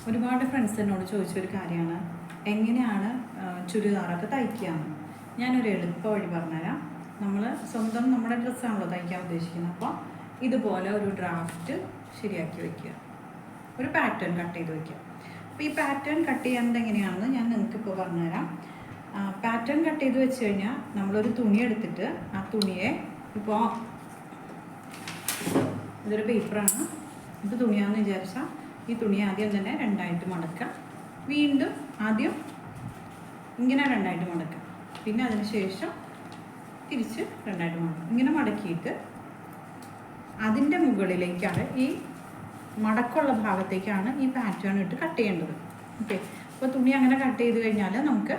ഒരുപാട് ഫ്രണ്ട്സ് എന്നോട് ചോദിച്ചൊരു കാര്യമാണ് എങ്ങനെയാണ് ചുരിദാറൊക്കെ തയ്ക്കുകയെന്ന്. ഞാനൊരു എളുപ്പ വഴി പറഞ്ഞുതരാം. നമ്മൾ സ്വന്തം നമ്മുടെ ഡ്രസ്സാണല്ലോ തയ്ക്കാൻ ഉദ്ദേശിക്കുന്നത്. അപ്പോൾ ഇതുപോലെ ഒരു ഡ്രാഫ്റ്റ് ശരിയാക്കി വയ്ക്കുക, ഒരു പാറ്റേൺ കട്ട് ചെയ്ത് വയ്ക്കുക. അപ്പോൾ ഈ പാറ്റേൺ കട്ട് ചെയ്യുന്നത് എങ്ങനെയാണെന്ന് ഞാൻ നിങ്ങൾക്കിപ്പോൾ പറഞ്ഞുതരാം. പാറ്റേൺ കട്ട് ചെയ്ത് വെച്ച് കഴിഞ്ഞാൽ നമ്മളൊരു തുണി എടുത്തിട്ട് ആ തുണിയെ, ഇപ്പോൾ ഇതൊരു പേപ്പറാണ്, ഇത് തുണിയാണെന്ന് വിചാരിച്ചാൽ ഈ തുണി ആദ്യം തന്നെ രണ്ടായിട്ട് മടക്കുക, വീണ്ടും ആദ്യം ഇങ്ങനെ രണ്ടായിട്ട് മടക്കുക, പിന്നെ അതിന് ശേഷം തിരിച്ച് രണ്ടായിട്ട് മടക്കുക. ഇങ്ങനെ മടക്കിയിട്ട് അതിൻ്റെ മുകളിലേക്കാണ്, ഈ മടക്കുള്ള ഭാഗത്തേക്കാണ് ഈ പാറ്റേൺ ഇട്ട് കട്ട് ചെയ്യേണ്ടത്. ഓക്കെ, അപ്പോൾ തുണി അങ്ങനെ കട്ട് ചെയ്ത് കഴിഞ്ഞാൽ നമുക്ക്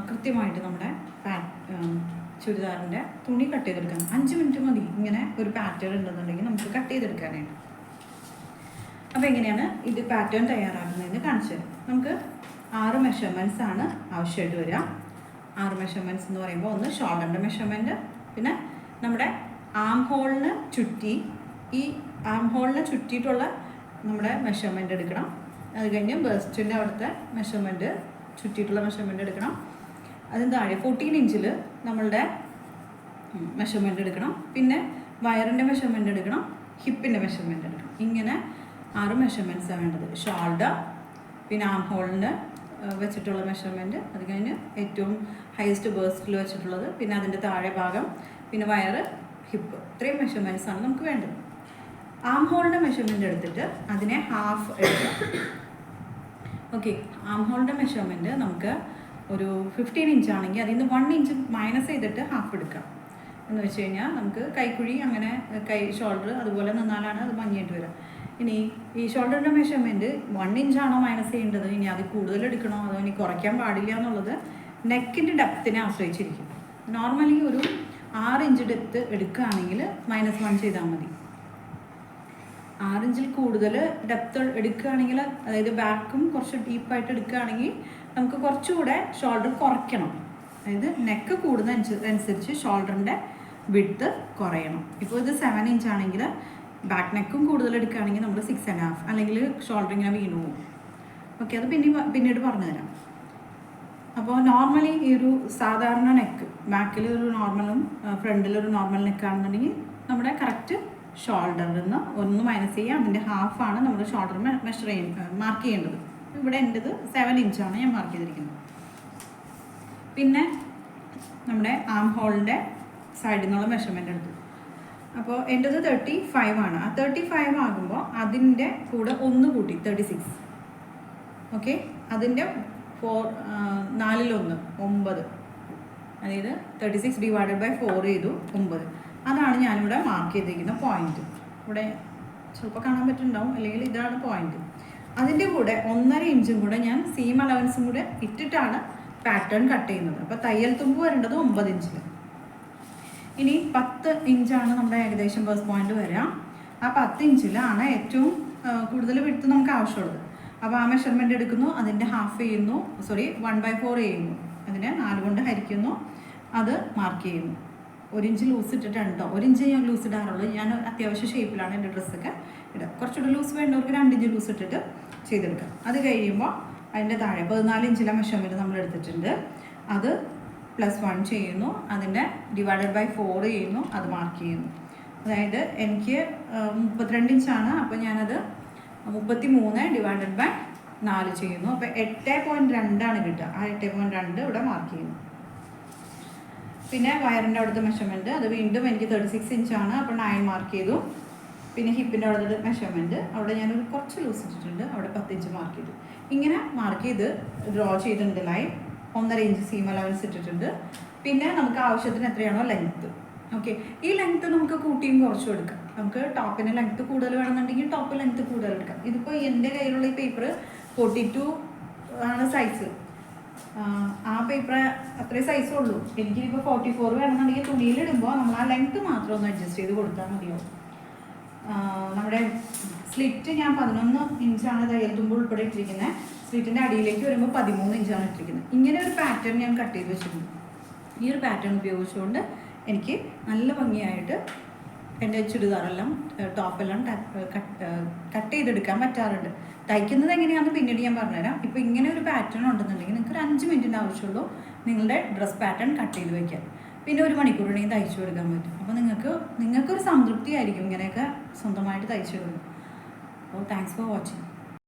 കൃത്യമായിട്ട് നമ്മുടെ ചുരിദാറിൻ്റെ തുണി കട്ട് ചെയ്തെടുക്കാം. 5 മിനിറ്റ് മതി ഇങ്ങനെ ഒരു പാറ്റേൺ ഉണ്ടെന്നുണ്ടെങ്കിൽ നമുക്ക് കട്ട് ചെയ്തെടുക്കാനായിട്ട്. അപ്പോൾ എങ്ങനെയാണ് ഇത് പാറ്റേൺ തയ്യാറാക്കുന്നതെന്ന് കാണിച്ചു തരാം. നമുക്ക് 6 മെഷർമെൻറ്റ്സ് ആണ് ആവശ്യമായിട്ട് വരിക. 6 മെഷർമെൻറ്റ്സ് എന്ന് പറയുമ്പോൾ ഒന്ന് ഷോൾഡറിൻ്റെ മെഷർമെൻറ്റ്, പിന്നെ നമ്മുടെ ആം ഹോളിന് ചുറ്റി, ഈ ആം ഹോളിന് ചുറ്റിയിട്ടുള്ള നമ്മുടെ മെഷർമെൻറ്റ് എടുക്കണം. അത് കഴിഞ്ഞ് ബെസ്റ്റിൻ്റെ അവിടുത്തെ മെഷർമെൻറ്റ് ചുറ്റിയിട്ടുള്ള മെഷർമെൻറ്റ് എടുക്കണം. അതിന് താഴെ 14 ഇഞ്ചിൽ നമ്മളുടെ മെഷർമെൻറ്റ് എടുക്കണം. പിന്നെ വയറിൻ്റെ മെഷർമെൻറ്റ് എടുക്കണം, ഹിപ്പിൻ്റെ മെഷർമെൻറ്റ് എടുക്കണം. ഇങ്ങനെ 6 മെഷർമെൻറ്റ്സാണ് വേണ്ടത്. ഷോൾഡർ, പിന്നെ ആം ഹോളിന് വെച്ചിട്ടുള്ള മെഷർമെൻറ്റ്, അത് കഴിഞ്ഞ് ഏറ്റവും ഹയസ്റ്റ് ബേസ്റ്റിൽ വെച്ചിട്ടുള്ളത്, പിന്നെ അതിൻ്റെ താഴെ ഭാഗം, പിന്നെ വയറ്, ഹിപ്പ്. ഇത്രയും മെഷർമെൻറ്റ്സാണ് നമുക്ക് വേണ്ടത്. ആം ഹോളിൻ്റെ മെഷർമെൻറ്റ് എടുത്തിട്ട് അതിനെ ഹാഫ് എടുക്കാം. ഓക്കെ, ആം ഹോളിൻ്റെ മെഷർമെൻറ്റ് നമുക്ക് ഒരു 15 ഇഞ്ചാണെങ്കിൽ അതിൽ നിന്ന് 1 ഇഞ്ച് മൈനസ് ചെയ്തിട്ട് ഹാഫ് എടുക്കാം. എന്ന് വെച്ച് കഴിഞ്ഞാൽ നമുക്ക് കൈക്കുഴി അങ്ങനെ ഷോൾഡർ അതുപോലെ നിന്നാലാണ് അത് ഭംഗിയായിട്ട് വരിക. ഇനി ഈ ഷോൾഡറിൻ്റെ മെഷർമെൻറ്റ് 1 ഇഞ്ചാണോ മൈനസ് ചെയ്യേണ്ടത്, ഇനി അത് കൂടുതൽ എടുക്കണോ അതോ ഇനി കുറയ്ക്കാൻ പാടില്ല എന്നുള്ളത് നെക്കിൻ്റെ ഡെപ്തിനെ ആശ്രയിച്ചിരിക്കും. നോർമലി ഒരു 6 ഇഞ്ച് ഡെപ്ത് എടുക്കുകയാണെങ്കിൽ -1 ചെയ്താൽ മതി. 6 ഇഞ്ചിൽ കൂടുതൽ ഡെപ്ത് എടുക്കുകയാണെങ്കിൽ, അതായത് ബാക്കും കുറച്ച് ഡീപ്പായിട്ട് എടുക്കുകയാണെങ്കിൽ നമുക്ക് കുറച്ചുകൂടെ ഷോൾഡർ കുറയ്ക്കണം. അതായത് നെക്ക് കൂടുന്നതനുസരിച്ച് ഷോൾഡറിൻ്റെ വിഡ്ത്ത് കുറയണം. ഇപ്പോൾ ഇത് 7 ഇഞ്ചാണെങ്കിൽ ബാക്ക് നെക്കും കൂടുതൽ എടുക്കുകയാണെങ്കിൽ നമ്മൾ 6.5, അല്ലെങ്കിൽ ഷോൾഡർ ഇങ്ങനെ വീണു പോകും. ഓക്കെ, അത് പിന്നീട് പറഞ്ഞുതരാം. അപ്പോൾ നോർമലി ഈ ഒരു സാധാരണ നെക്ക്, ബാക്കിൽ ഒരു നോർമലും ഫ്രണ്ടിലൊരു നോർമൽ നെക്കാണെന്നുണ്ടെങ്കിൽ നമ്മുടെ കറക്റ്റ് ഷോൾഡറിൽ നിന്ന് 1 മൈനസ് ചെയ്യുക, അതിൻ്റെ ഹാഫാണ് നമ്മുടെ ഷോൾഡർ മാർക്ക് ചെയ്യേണ്ടത്. ഇവിടെ എൻ്റെത് 7 ഇഞ്ചാണ് ഞാൻ മാർക്ക് ചെയ്തിരിക്കുന്നത്. പിന്നെ നമ്മുടെ ആം ഹോളിൻ്റെ സൈഡിൽ നിന്നുള്ള മെഷർമെൻ്റ് എടുത്തു. അപ്പോൾ എൻ്റെത് 35 ആണ്. ആ 35 ആകുമ്പോൾ അതിൻ്റെ കൂടെ 1 കൂട്ടി 36. ഓക്കെ, അതിൻ്റെ 4/1 9, അതായത് 36 ഡിവൈഡഡ് ബൈ 4 ചെയ്തു 9. അതാണ് ഞാനിവിടെ മാർക്ക് ചെയ്തിരിക്കുന്ന പോയിന്റ്. ഇവിടെ ചിലപ്പോൾ കാണാൻ പറ്റുന്നുണ്ടാവും, അല്ലെങ്കിൽ ഇതാണ് പോയിന്റ്. അതിൻ്റെ കൂടെ 1.5 ഇഞ്ചും കൂടെ ഞാൻ സീം അലവൻസും കൂടെ ഇട്ടിട്ടാണ് പാറ്റേൺ കട്ട് ചെയ്യുന്നത്. അപ്പോൾ തയ്യൽ തുമ്പ് വരേണ്ടത് 9 ഇഞ്ചിൽ. ഇനി 10 ഇഞ്ചാണ് നമ്മുടെ ഏകദേശം ബേസ് പോയിന്റ് വരിക. ആ 10 ഇഞ്ചിലാണ് ഏറ്റവും കൂടുതൽ വിഡ്ത്ത് നമുക്ക് ആവശ്യമുള്ളത്. അപ്പോൾ ആ മെഷർമെൻറ്റ് എടുക്കുന്നു, അതിൻ്റെ ഹാഫ് ചെയ്യുന്നു, 1/4 ചെയ്യുന്നു, അതിനെ 4 കൊണ്ട് ഹരിക്കുന്നു, അത് മാർക്ക് ചെയ്യുന്നു. 1 ഇഞ്ച് ലൂസ് ഇട്ടിട്ടുണ്ട് കേട്ടോ. 1 ഇഞ്ച് ഞാൻ ലൂസ് ഇടാറുള്ളൂ. ഞാൻ അത്യാവശ്യം ഷേപ്പിലാണ് എൻ്റെ ഡ്രസ്സൊക്കെ ഇടുക. കുറച്ചുകൂടെ ലൂസ് വേണ്ടവർക്ക് 2 ഇഞ്ച് ലൂസ് ഇട്ടിട്ട് ചെയ്തെടുക്കാം. അത് കഴിയുമ്പോൾ അതിൻ്റെ താഴെ 14 ഇഞ്ചിലെ മെഷർമെൻറ്റ് നമ്മൾ എടുത്തിട്ടുണ്ട്, അത് +1 ചെയ്യുന്നു, അതിൻ്റെ ഡിവൈഡഡ് ബൈ 4 ചെയ്യുന്നു, അത് മാർക്ക് ചെയ്യുന്നു. അതായത് എനിക്ക് 32 ഇഞ്ചാണ്, അപ്പോൾ ഞാനത് 33 ഡിവൈഡഡ് ബൈ 4 ചെയ്യുന്നു. അപ്പോൾ 8.2 ആണ് കിട്ടുക. ആ 8.2 ഇവിടെ മാർക്ക് ചെയ്യുന്നു. പിന്നെ വയറിൻ്റെ അവിടുത്തെ മെഷർമെൻറ്റ്, അത് വീണ്ടും എനിക്ക് 36 ഇഞ്ചാണ്, അപ്പോൾ 9 മാർക്ക് ചെയ്തു. പിന്നെ ഹിപ്പിൻ്റെ അവിടുത്തെ മെഷർമെൻറ്റ്, അവിടെ ഞാനൊരു കുറച്ച് ലൂസ് ഇട്ടിട്ടുണ്ട്, അവിടെ 10 ഇഞ്ച് മാർക്ക് ചെയ്തു. ഇങ്ങനെ മാർക്ക് ചെയ്ത് ഡ്രോ ചെയ്തിട്ടുണ്ട് ലൈൻ. 1.5 ഇഞ്ച് സീം അലവൻസ് ഇട്ടിട്ടുണ്ട്. പിന്നെ നമുക്ക് ആവശ്യത്തിന് എത്രയാണോ ലെങ്ത്ത്. ഓക്കെ, ഈ ലെങ്ത്ത് നമുക്ക് കൂട്ടിയും കുറച്ചും എടുക്കാം. നമുക്ക് ടോപ്പിന് ലെങ്ത്ത് കൂടുതൽ വേണമെന്നുണ്ടെങ്കിൽ ടോപ്പ് ലെങ്ത്ത് കൂടുതൽ എടുക്കാം. ഇതിപ്പോൾ എൻ്റെ കയ്യിലുള്ള ഈ പേപ്പർ 42 ആണ് സൈസ്. ആ പേപ്പർ അത്രയും സൈസേ ഉള്ളൂ. എനിക്കിപ്പോൾ 44 വേണമെന്നുണ്ടെങ്കിൽ തുണിയിലിടുമ്പോൾ നമ്മൾ ആ ലെങ്ത്ത് മാത്രം ഒന്ന് അഡ്ജസ്റ്റ് ചെയ്ത് കൊടുത്താൽ മതിയാവും. നമ്മുടെ സ്ലിറ്റ് ഞാൻ 11 ഇഞ്ചാണ് തയ്യൽ തുമ്പ് ഉൾപ്പെടെ ഇട്ടിരിക്കുന്നത്. സ്ലിറ്റിൻ്റെ അടിയിലേക്ക് വരുമ്പോൾ 13 ഇഞ്ചാണ് ഇട്ടിരിക്കുന്നത്. ഇങ്ങനെ ഒരു പാറ്റേൺ ഞാൻ കട്ട് ചെയ്ത് വെച്ചിട്ടുണ്ട്. ഈ ഒരു പാറ്റേൺ ഉപയോഗിച്ചുകൊണ്ട് എനിക്ക് നല്ല ഭംഗിയായിട്ട് എൻ്റെ ചുരിദാറെല്ലാം ടോപ്പെല്ലാം കട്ട് ചെയ്തെടുക്കാൻ പറ്റാറുണ്ട്. തയ്ക്കുന്നത് എങ്ങനെയാണെന്ന് പിന്നീട് ഞാൻ പറഞ്ഞുതരാം. ഇപ്പോൾ ഇങ്ങനെ ഒരു പാറ്റേൺ ഉണ്ടെന്നുണ്ടെങ്കിൽ നിങ്ങൾക്ക് ഒരു 5 മിനിറ്റിൻ്റെ ആവശ്യമുള്ളൂ നിങ്ങളുടെ ഡ്രസ് പാറ്റേൺ കട്ട് ചെയ്ത് വയ്ക്കാൻ. പിന്നെ 1 മണിക്കൂറിനെയും തയ്ച്ചു കൊടുക്കാൻ പറ്റും. അപ്പോൾ നിങ്ങൾക്കൊരു സംതൃപ്തി ആയിരിക്കും ഇങ്ങനെയൊക്കെ സ്വന്തമായിട്ട് തയ്ച്ചു കൊടുക്കും. അപ്പോൾ താങ്ക്സ് ഫോർ വാച്ചിങ്.